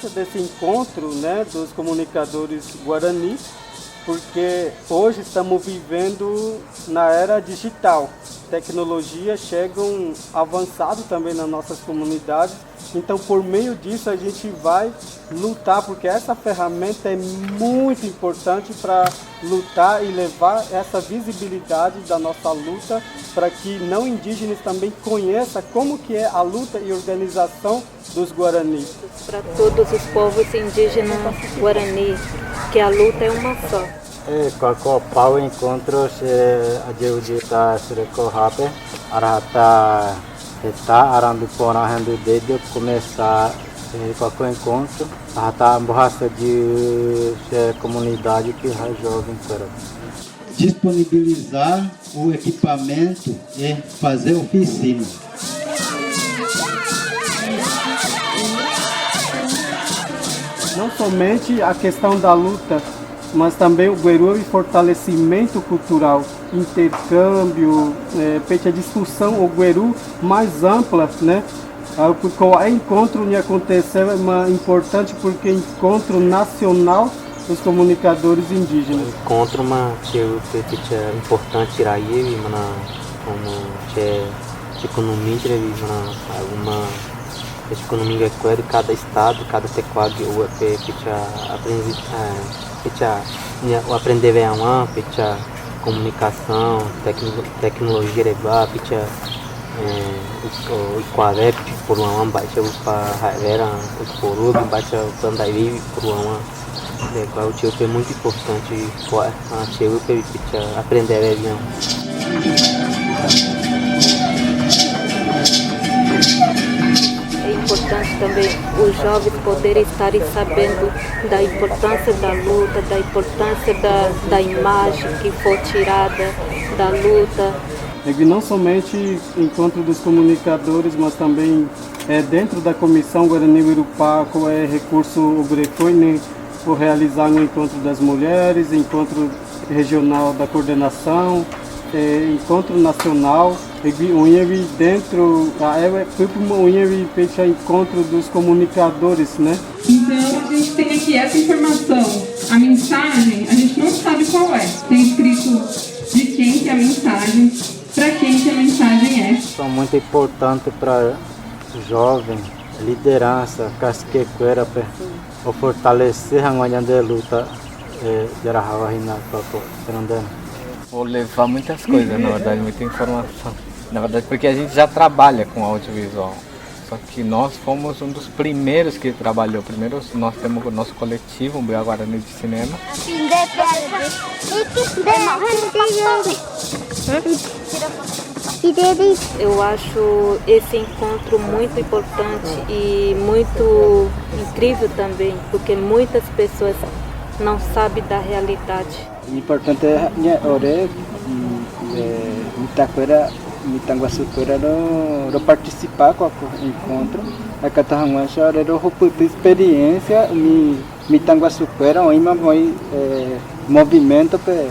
importância desse encontro, né, dos comunicadores Guarani, porque hoje estamos vivendo na era digital. Tecnologias chegam avançado também nas nossas comunidades. Então, por meio disso, a gente vai lutar, porque essa ferramenta é muito importante para lutar e levar essa visibilidade da nossa luta para que não indígenas também conheçam como que é a luta e organização dos Guarani. Para todos os povos indígenas Guarani, que a luta é uma só. Qualquer pau encontro se a Jeudita se recorrape, arata está arando por a renda dele começar qualquer encontro, arata borracha de comunidade que é jovem para disponibilizar o equipamento e fazer oficina. Não somente a questão da luta, mas também o gueru e fortalecimento cultural, intercâmbio, a discussão, o gueru mais ampla, né? Porque o encontro que aconteceu é importante porque é encontro nacional dos comunicadores indígenas. Encontro que é importante tirar aí, como é economia, alguma economia de cada estado, cada tequag, o aprender a comunicação, tecnologia o quadrep por uma baixa para era o corubi baixa quando aí por uma legal é muito importante aprender a ver. É importante também os jovens poderem estar sabendo da importância da luta, da importância da imagem que foi tirada da luta. E não somente encontro dos comunicadores, mas também dentro da Comissão Guarani Wirupá, qual é recurso obrefoi, por realizar um encontro das mulheres, encontro regional da coordenação, encontro nacional, dentro fecha encontro dos comunicadores, né? Então a gente tem aqui essa informação, a mensagem, a gente não sabe qual é. Tem escrito de quem que é a mensagem, para quem que a mensagem é. São muito importante para jovens, liderança, casquequeira, para fortalecer a manhã de luta de Arahawarina para Vou levar muitas coisas, na verdade, muita informação. Na verdade, porque a gente já trabalha com audiovisual. Só que nós fomos um dos primeiros que trabalhou. Primeiro nós temos o nosso coletivo, o Buiá Guarani de Cinema. Eu acho esse encontro muito importante e muito incrível também, porque muitas pessoas não sabem da realidade. O importante é Mitanguaçuqueira não participar com o encontro. A Catarranguacha era a experiência, Mitanguaçuqueira, um movimento para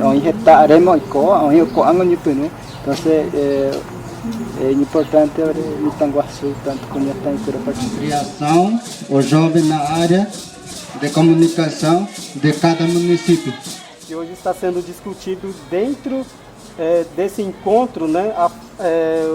onde retaremos e onde coangam então é importante Mitanguaçu tanto como a participar. Criação, o jovem na área de comunicação de cada município. Que hoje está sendo discutido dentro desse encontro, né?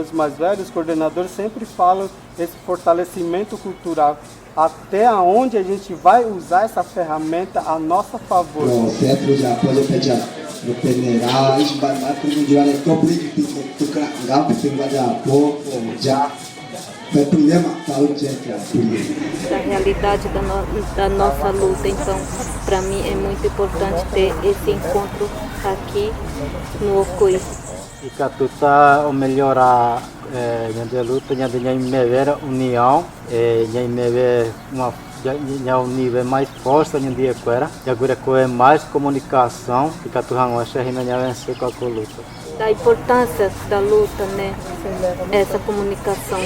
Os mais velhos, os coordenadores sempre falam esse fortalecimento cultural. Até onde a gente vai usar essa ferramenta a nosso favor. O teatro já pode pedir no peneira, isso vai como já é cobrido do canal, já da realidade da nossa luta. Então, para mim é muito importante ter esse encontro aqui no Okui. E que está o melhorar a luta, a união, uma nível mais forte em dia e agora é mais comunicação e que tu rangocha a vencer com a luta. Da importância da luta, né? Essa comunicação.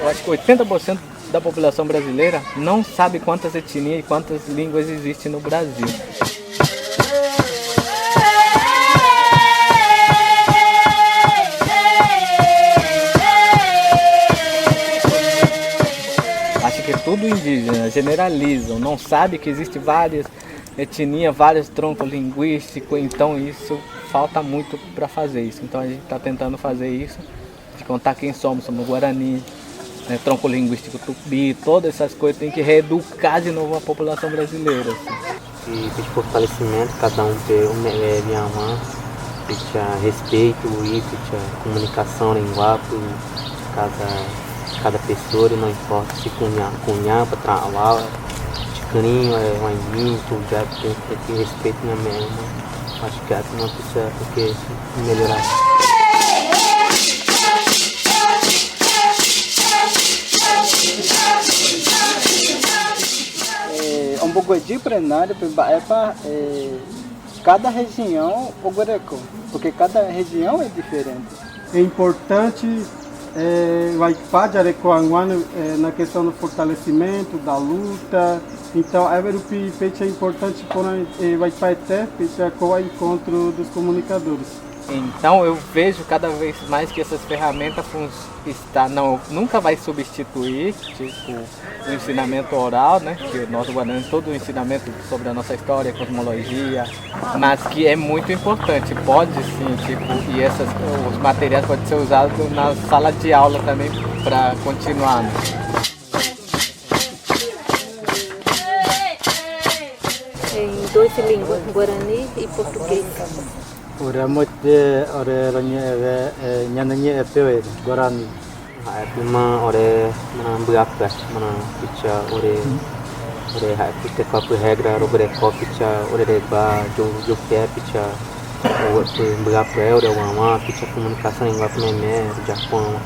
Eu acho que 80% da população brasileira não sabe quantas etnias e quantas línguas existem no Brasil. generalizam, não sabe que existe várias etnias, vários troncos linguísticos, então isso falta muito para fazer isso. Então a gente está tentando fazer isso, de contar quem somos Guarani, né, tronco linguístico tupi, todas essas coisas tem que reeducar de novo a população brasileira. Assim. E de fortalecimento, cada um ter o Miamã, respeito e comunicação, linguagem, cada pessoa, não importa se cunhar para trabalhar, de carinho, um amigo, já tem que respeito minha mãe. Acho que não precisa porque melhorar. Um pouco de plenário para cada região o Guarecó, porque cada região é diferente. É importante vai fazer na questão do fortalecimento da luta. Então é importante vai ter o encontro dos comunicadores. Então eu vejo cada vez mais que essas ferramentas nunca vai substituir o ensinamento oral, né? Que o nosso Guarani, todo o ensinamento sobre a nossa história, cosmologia, mas que é muito importante, pode sim, e os materiais podem ser usados na sala de aula também para continuar. Né? Em 2 línguas, Guarani e português. Ora moite nyananya epe Guarani. Uma ore berapa mana picha ore kita apa regra Guarecó picha ore reba jo picha berapa ore uma picha comunicação em lugar meme Japão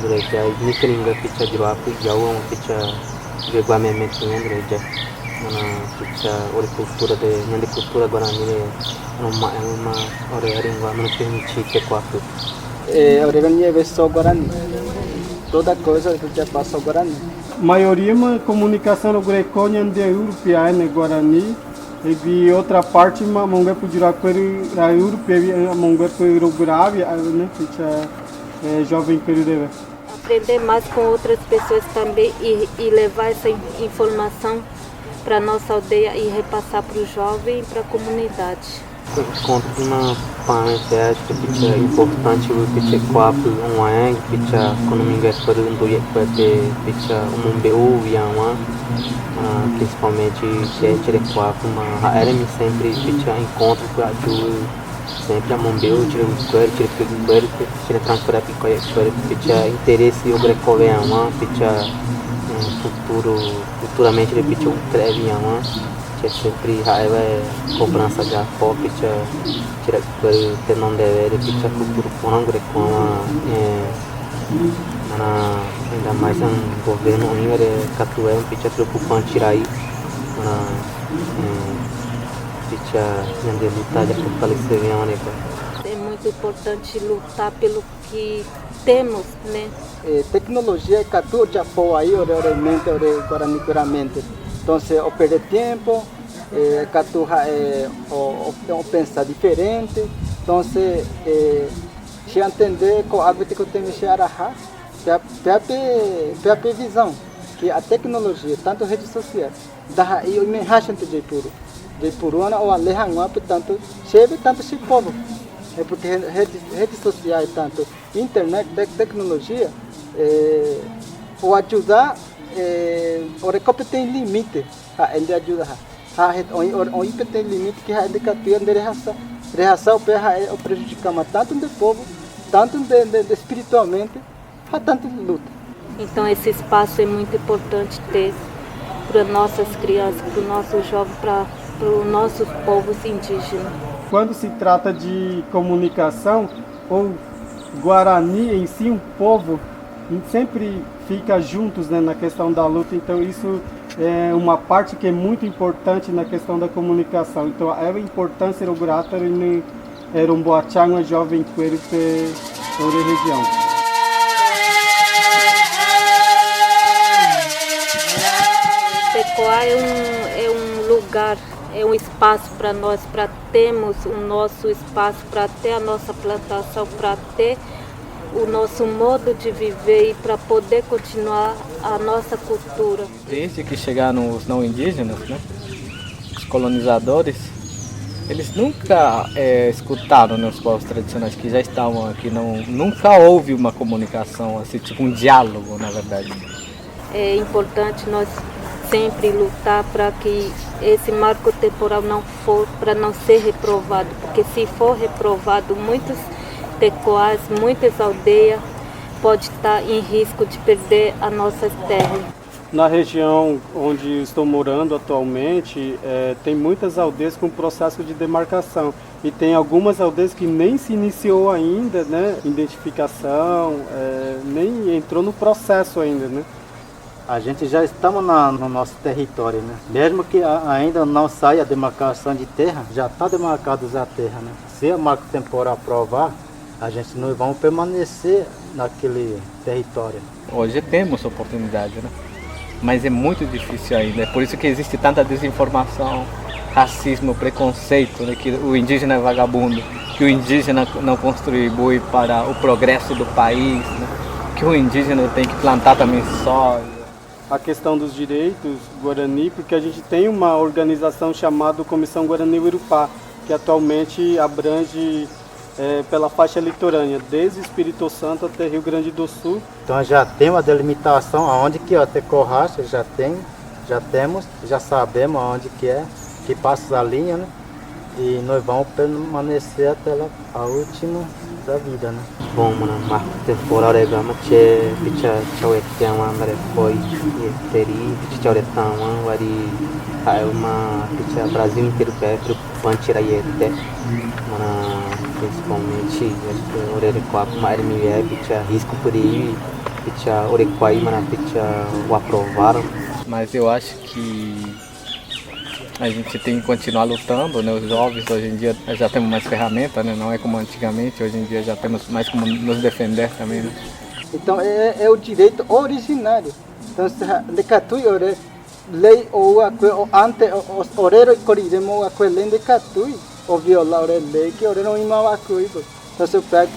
durante a língua picha de lá jauh picha reba meme tinha durante mana picha ore cultura Guarani uma ore língua não permite que quatro ore ganhei só Guarani. Toda coisa que já passa o Guarani. A maioria é comunicação no Guarecó e europeia, né, Guarani. E outra parte, mongé por Juraqueiro, a europeia, mongé por grave, né, que jovem período. Aprender mais com outras pessoas também e levar essa informação para nossa aldeia e repassar para o jovem e para a comunidade. Conto uma parte que é importante o que quatro que quando me engano para um BU principalmente que quatro uma era me sempre encontro para sempre a Mombeu tira transferir para interesse o Greco vem futuramente repetir o trevi que sempre raiva cobrança de apoio tira para não deve repetir cultura por Greco ainda mais um governo ainda catué picha preocupante tirar aí picha de lutar de fortalecer é muito importante lutar pelo que temos, né? Tecnologia é catu de apoio aí realmente guaraniamente. Então se eu perder tempo catu o pensar diferente. Então se entender com algo que eu tenho que arahar pela visão que a tecnologia tanto redes sociais da e o mensagem de Jaipur ou a lehangwa portanto chega tanto se povo é porque redes sociais tanto internet tecnologia o ajudar o recorde tem limite ele ajuda o IP tem limite que a educação de reação o prejudicar tanto do povo tanto de espiritualmente tanto de luta. Então esse espaço é muito importante ter para nossas crianças, para os nossos jovens, para os nossos povos indígenas. Quando se trata de comunicação, ou Guarani em si, um povo, sempre fica juntos, né, na questão da luta. Então isso é uma parte que é muito importante na questão da comunicação. Então é a importância do Gurata era um boachang, jovem coelho da região. Tecoá é um lugar, é um espaço para nós, para termos o nosso espaço, para ter a nossa plantação, para ter o nosso modo de viver e para poder continuar a nossa cultura. Desde que chegaram os não indígenas, né, os colonizadores, eles nunca escutaram, né, os povos tradicionais que já estavam aqui. Nunca houve uma comunicação, assim, tipo um diálogo, na verdade. É importante nós sempre lutar para que esse marco temporal não ser reprovado, porque se for reprovado, muitos tecoás, muitas aldeias podem estar em risco de perder as nossas terras. Na região onde estou morando atualmente, tem muitas aldeias com processo de demarcação e tem algumas aldeias que nem se iniciou ainda, né, identificação, nem entrou no processo ainda, né? A gente já estamos no nosso território, né? Mesmo que ainda não saia a demarcação de terra, já está demarcada a terra, né? Se o marco temporal aprovar, a gente não vai permanecer naquele território. Hoje temos oportunidade, né? Mas é muito difícil ainda. É por isso que existe tanta desinformação, racismo, preconceito, né? Que o indígena é vagabundo, que o indígena não contribui para o progresso do país, né? Que o indígena tem que plantar também soja. A questão dos direitos Guarani, porque a gente tem uma organização chamada Comissão Guarani Urupá, que atualmente abrange pela faixa litorânea, desde Espírito Santo até Rio Grande do Sul. Então já tem uma delimitação aonde que até Corracha já temos, já sabemos aonde que é, que passa a linha, né? E nós vamos permanecer até a última da vida, né? Bom, mano, marco temporal é gama, tchê, picha, tchau, tem uma maré foi, teri, picha, tchau, uma, wari, uma, picha, Brasil inteiro perto, pantira e até, mana, principalmente, orequá, marimia, picha, risco por aí, picha, orequá, mana, picha, o aprovaram. Mas eu acho que a gente tem que continuar lutando, né? Os jovens hoje em dia já temos mais ferramentas, né? Não é como antigamente, hoje em dia já temos mais como nos defender também, né? Então é o direito originário. Então se decatui lei ou ante os orero e coriremo a lei decatui ou violar a lei que orero imawakui. Então se pega.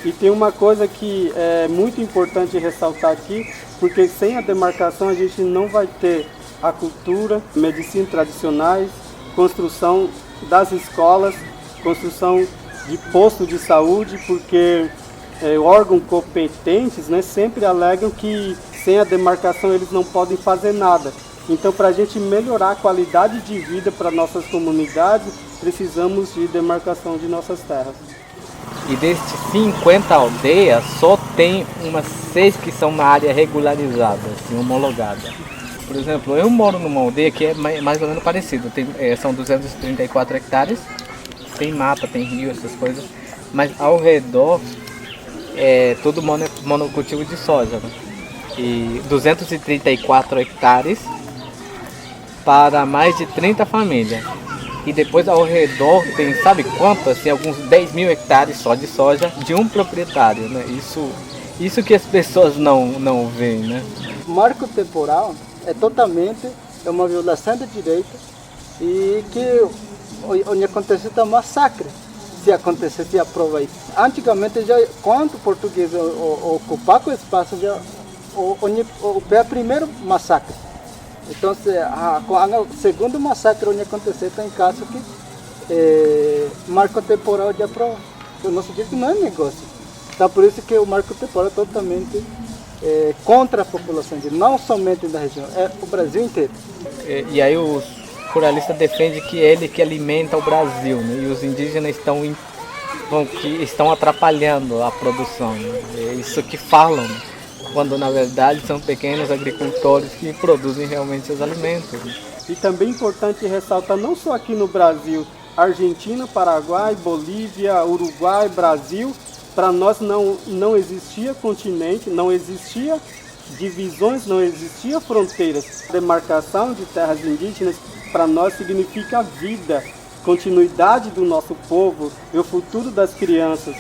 E tem uma coisa que é muito importante ressaltar aqui, porque sem a demarcação a gente não vai ter a cultura, medicina tradicionais, construção das escolas, construção de postos de saúde, porque órgãos competentes, né, sempre alegam que sem a demarcação eles não podem fazer nada. Então, para a gente melhorar a qualidade de vida para nossas comunidades, precisamos de demarcação de nossas terras. E destes 50 aldeias, só tem umas 6 que são na área regularizada, assim, homologada. Por exemplo, eu moro numa aldeia que é mais ou menos parecido. São 234 hectares, tem mata, tem rio, essas coisas. Mas ao redor é todo monocultivo de soja, né? E 234 hectares para mais de 30 famílias. E depois ao redor tem, sabe quanto? Assim, alguns 10 mil hectares só de soja de um proprietário, né? Isso que as pessoas não veem, né? O marco temporal é totalmente uma violação de direitos e que onde aconteceu um massacre, se acontecer, se aprova isso. Antigamente, já, quando o português ocupava o espaço, já foi o primeiro massacre. Então, o segundo massacre onde aconteceu tem casos que marco temporal de aprova. O nosso direito não é negócio. Então, por isso que o marco temporal é totalmente contra a população, não somente da região, é o Brasil inteiro. E aí os ruralistas defendem que ele que alimenta o Brasil, né? E os indígenas estão atrapalhando a produção, né? É isso que falam, né? Quando na verdade são pequenos agricultores que produzem realmente os alimentos. E também é importante ressaltar, não só aqui no Brasil, Argentina, Paraguai, Bolívia, Uruguai, Brasil, para nós não existia continente, não existia divisões, não existia fronteiras. A demarcação de terras indígenas para nós significa vida, continuidade do nosso povo e o futuro das crianças.